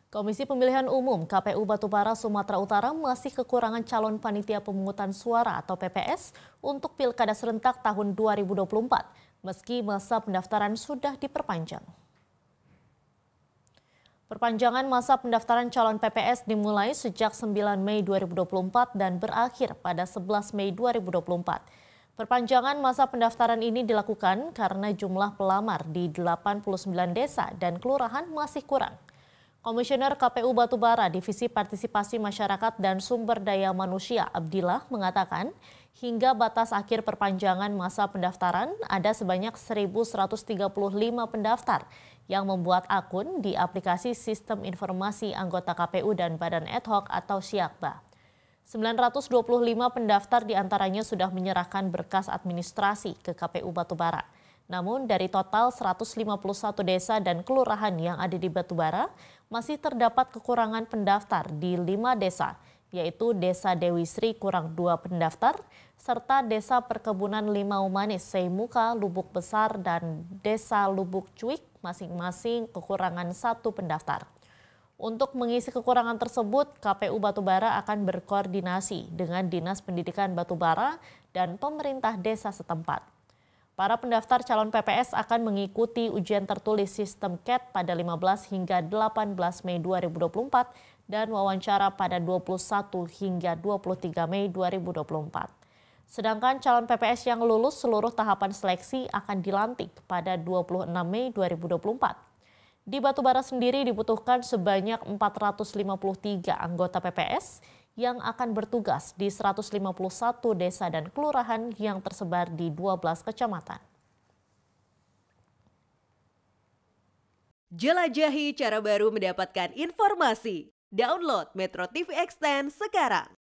Komisi Pemilihan Umum KPU Batubara Sumatera Utara masih kekurangan calon panitia pemungutan suara atau PPS untuk Pilkada serentak tahun 2024, meski masa pendaftaran sudah diperpanjang. Perpanjangan masa pendaftaran calon PPS dimulai sejak 9 Mei 2024 dan berakhir pada 11 Mei 2024. Perpanjangan masa pendaftaran ini dilakukan karena jumlah pelamar di 89 desa dan kelurahan masih kurang. Komisioner KPU Batubara Divisi Partisipasi Masyarakat dan Sumber Daya Manusia Abdillah mengatakan hingga batas akhir perpanjangan masa pendaftaran ada sebanyak 1.135 pendaftar yang membuat akun di aplikasi Sistem Informasi Anggota KPU dan Badan Ad Hoc atau SIAKBA. 925 pendaftar diantaranya sudah menyerahkan berkas administrasi ke KPU Batubara. Namun dari total 151 desa dan kelurahan yang ada di Batubara, masih terdapat kekurangan pendaftar di 5 desa, yaitu Desa Dewi Sri kurang 2 pendaftar, serta Desa Perkebunan Limau Manis, Seimuka, Lubuk Besar, dan Desa Lubuk Cuik masing-masing kekurangan 1 pendaftar. Untuk mengisi kekurangan tersebut, KPU Batubara akan berkoordinasi dengan Dinas Pendidikan Batubara dan pemerintah desa setempat. Para pendaftar calon PPS akan mengikuti ujian tertulis sistem CAT pada 15 hingga 18 Mei 2024 dan wawancara pada 21 hingga 23 Mei 2024. Sedangkan calon PPS yang lulus seluruh tahapan seleksi akan dilantik pada 26 Mei 2024. Di Batubara sendiri dibutuhkan sebanyak 453 anggota PPS yang akan bertugas di 151 desa dan kelurahan yang tersebar di 12 kecamatan. Jelajahi cara baru mendapatkan informasi. Download Metro TV Extend sekarang.